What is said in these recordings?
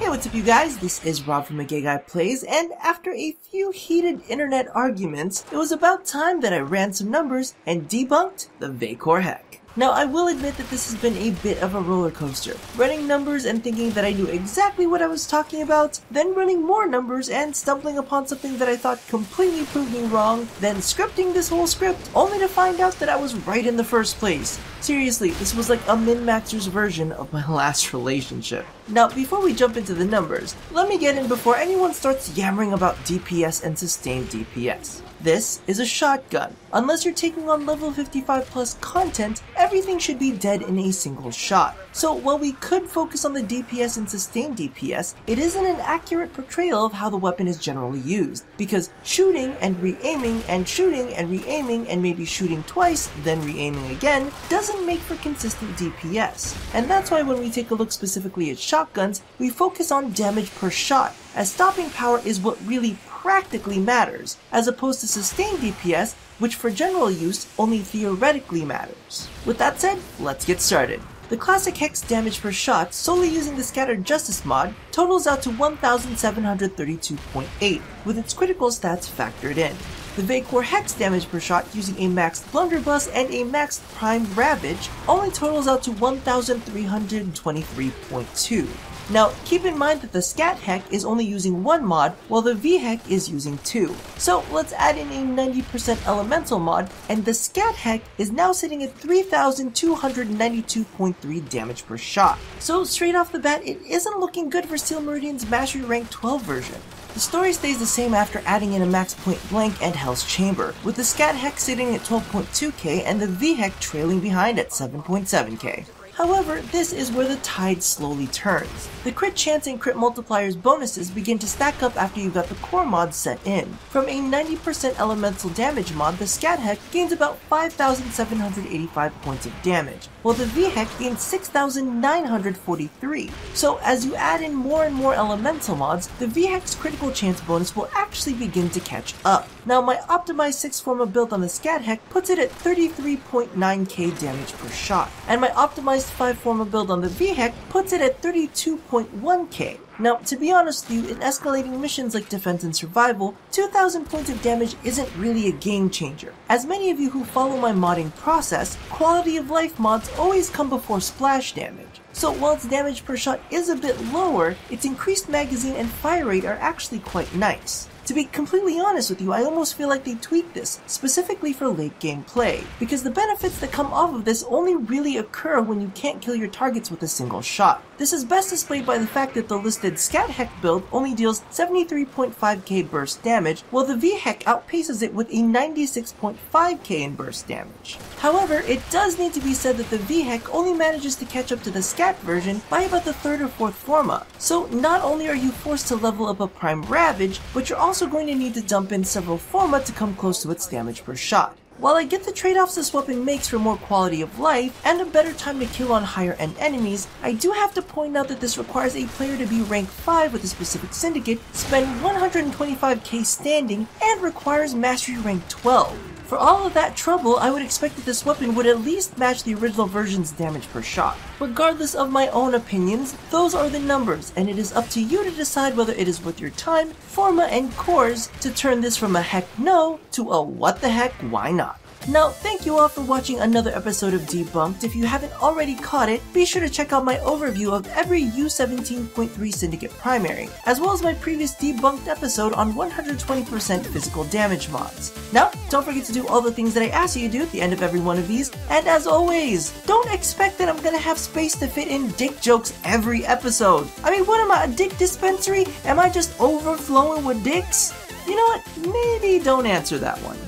Hey, what's up you guys? This is Rob from A Gay Guy Plays, and after a few heated internet arguments, it was about time that I ran some numbers and debunked the Vaykor Hek. Now, I will admit that this has been a bit of a roller coaster. Running numbers and thinking that I knew exactly what I was talking about, then running more numbers and stumbling upon something that I thought completely proved me wrong, then scripting this whole script only to find out that I was right in the first place. Seriously, this was like a min-maxer's version of my last relationship. Now, before we jump into the numbers, let me get in before anyone starts yammering about DPS and sustained DPS. This is a shotgun. Unless you're taking on level 55 plus content, everything should be dead in a single shot. So while we could focus on the DPS and sustained DPS, it isn't an accurate portrayal of how the weapon is generally used, because shooting and re-aiming and shooting and re-aiming and maybe shooting twice, then re-aiming again, doesn't make for consistent DPS. And that's why when we take a look specifically at shotguns, we focus on damage per shot, as stopping power is what really practically matters, as opposed to sustained DPS, which for general use only theoretically matters. With that said, let's get started. The classic Hek's damage per shot, solely using the Scattered Justice mod, totals out to 1732.8, with its critical stats factored in. The Vaykor Hek's damage per shot using a maxed Blunderbuss and a maxed Prime Ravage only totals out to 1323.2. Now, keep in mind that the Scat Hek is only using one mod, while the V Hek is using two. So let's add in a 90% elemental mod, and the Scat Hek is now sitting at 3292.3 damage per shot. So straight off the bat, it isn't looking good for Steel Meridian's Mastery Rank 12 version. The story stays the same after adding in a max point blank and Hell's Chamber, with the Scat Hek sitting at 12.2k and the V Hek trailing behind at 7.7k. However, this is where the tide slowly turns. The crit chance and crit multipliers bonuses begin to stack up after you've got the core mod set in. From a 90% elemental damage mod, the Scat Hek gains about 5,785 points of damage, while the V Hek gains 6,943. So as you add in more and more elemental mods, the V Hek's critical chance bonus will actually begin to catch up. Now, my optimized 6 forma build on the Scat Hek puts it at 33.9k damage per shot, and my optimized 5 forma build on the V Hek puts it at 32.1k. Now, to be honest with you, in escalating missions like Defense and Survival, 2,000 points of damage isn't really a game changer. As many of you who follow my modding process, quality of life mods always come before splash damage. So while its damage per shot is a bit lower, its increased magazine and fire rate are actually quite nice. To be completely honest with you, I almost feel like they tweaked this, specifically for late game play, because the benefits that come off of this only really occur when you can't kill your targets with a single shot. This is best displayed by the fact that the listed Scat Hek build only deals 73.5k burst damage, while the V Hek outpaces it with a 96.5k in burst damage. However, it does need to be said that the V Hek only manages to catch up to the Scat version by about the 3rd or 4th forma, so not only are you forced to level up a Prime Ravage, but you're also going to need to dump in several forma to come close to its damage per shot. While I get the trade-offs this weapon makes for more quality of life and a better time to kill on higher end enemies, I do have to point out that this requires a player to be rank 5 with a specific syndicate, spend 125k standing, and requires Mastery rank 12. For all of that trouble, I would expect that this weapon would at least match the original version's damage per shot. Regardless of my own opinions, those are the numbers, and it is up to you to decide whether it is worth your time, forma, and cores to turn this from a heck no to a what the heck, why not? Now, thank you all for watching another episode of Debunked. If you haven't already caught it, be sure to check out my overview of every U17.3 Syndicate primary, as well as my previous Debunked episode on 120% physical damage mods. Now, don't forget to do all the things that I ask you to do at the end of every one of these, and as always, don't expect that I'm gonna have space to fit in dick jokes every episode. I mean, what am I, a dick dispensary? Am I just overflowing with dicks? You know what, maybe don't answer that one.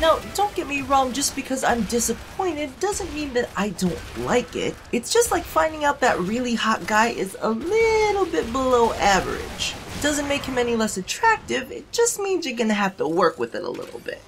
Now, don't get me wrong, just because I'm disappointed doesn't mean that I don't like it. It's just like finding out that really hot guy is a little bit below average. It doesn't make him any less attractive, it just means you're gonna have to work with it a little bit.